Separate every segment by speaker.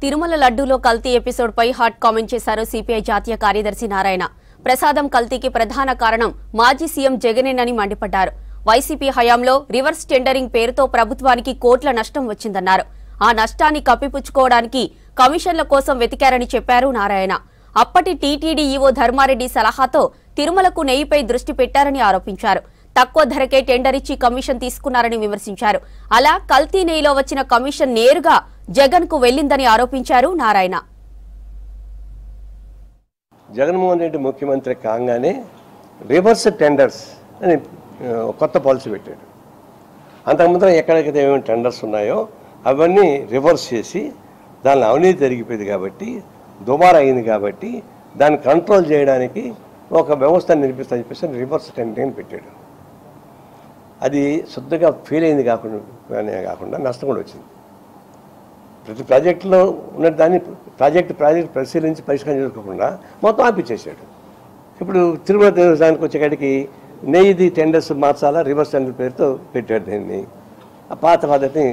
Speaker 1: తిరుమల లడ్డూలో కల్తీ ఎపిసోడ్ పై hot comment చేశారు సిపిఐ జాతీయ కార్యదర్శి నారాయణ. ప్రసాదం కల్తీకి ప్రధాన కారణం మాజీ సీఎం జగనేనని మండిపడ్డారు. వైసీపీ హయాంలో రివర్స్ టెండరింగ్ పేరుతో ప్రభుత్వానికి కోట్ల నష్టం వచ్చిందన్నారు. ఆ నష్టాన్ని కప్పిపుచ్చుకోవడానికి కమిషన్ల కోసం వెతికారని చెప్పారు నారాయణ. అప్పటి టీటీడీ ఈవో ధర్మారెడ్డి సలహాతో తిరుమలకు నెయ్యిపై దృష్టి పెట్టారని ఆరోపించారు. తక్కువ ధరకే టెండర్ ఇచ్చి కమిషన్ తీసుకున్నారని విమర్శించారు. అలా కల్తీ నెయ్యిలో వచ్చిన కమిషన్ నేరుగా జగన్ కు వెళ్లిందని ఆరోపించారు నారాయణ.
Speaker 2: జగన్మోహన్ రెడ్డి ముఖ్యమంత్రి కాగానే రివర్స్ టెండర్స్ అని కొత్త పాలసీ పెట్టాడు. అంతకుముందు ఎక్కడైతే ఏమేమి టెండర్స్ ఉన్నాయో అవన్నీ రివర్స్ చేసి దాని అవినీతి జరిగిపోయింది కాబట్టి దుమారా అయింది కాబట్టి దాన్ని కంట్రోల్ చేయడానికి ఒక వ్యవస్థను నిర్మిస్తా చెప్పేసి రివర్స్ టెండరింగ్ పెట్టాడు. అది శుద్ధంగా ఫెయిల్ అయింది కాకుండా నష్టం కూడా వచ్చింది. ప్రతి ప్రాజెక్టులో ఉన్న దాన్ని ప్రాజెక్ట్ పరిశీలించి పరిష్కారం చేసుకోకుండా మొత్తం ఆపిచ్చేసాడు. ఇప్పుడు తిరుమల దేవస్థానానికి వచ్చేకాడికి నెయ్యిది టెండర్స్ మార్చాలా రివర్స్ టెండర్ పేరుతో పెట్టాడు. దీన్ని ఆ పాత పద్ధతిని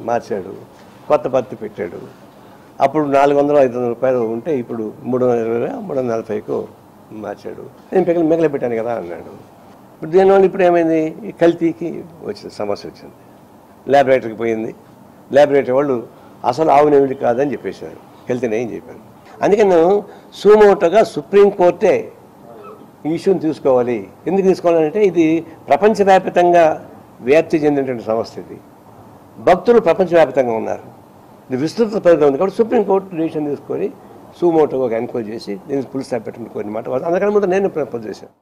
Speaker 2: మార్చాడు, కొత్త పద్ధతి పెట్టాడు. అప్పుడు 400-500 రూపాయలు ఉంటే ఇప్పుడు 320-340కు మార్చాడు. నేను మిగిలి పెట్టాను కదా అన్నాడు. ఇప్పుడు దీనివల్ల ఇప్పుడు ఏమైంది, ఈ కల్తీకి వచ్చింది సమస్య వచ్చింది. ల్యాబొరేటరీకి పోయింది. ల్యాబొరేటరీ వాళ్ళు అసలు ఆవు నెయ్యి కాదని చెప్పేశారు, కల్తీ నెయ్యి చెప్పాను. అందుకని నేను సుమోటోగా సుప్రీంకోర్టే ఈ ఇష్యూని తీసుకోవాలి. ఎందుకు తీసుకోవాలంటే ఇది ప్రపంచవ్యాప్తంగా వ్యాప్తి చెందినటువంటి సమస్య. ఇది భక్తులు ప్రపంచవ్యాప్తంగా ఉన్నారు, ఇది విస్తృత పరిధి ఉంది కాబట్టి సుప్రీంకోర్టు డిసిషన్ తీసుకొని సుమోటోగా ఎన్క్వైరీ చేసి దీనికి పులిస్ పెట్టిన కోరిన మాట. అందుకని ముందు నేను ప్రపోజ్ చేశాను.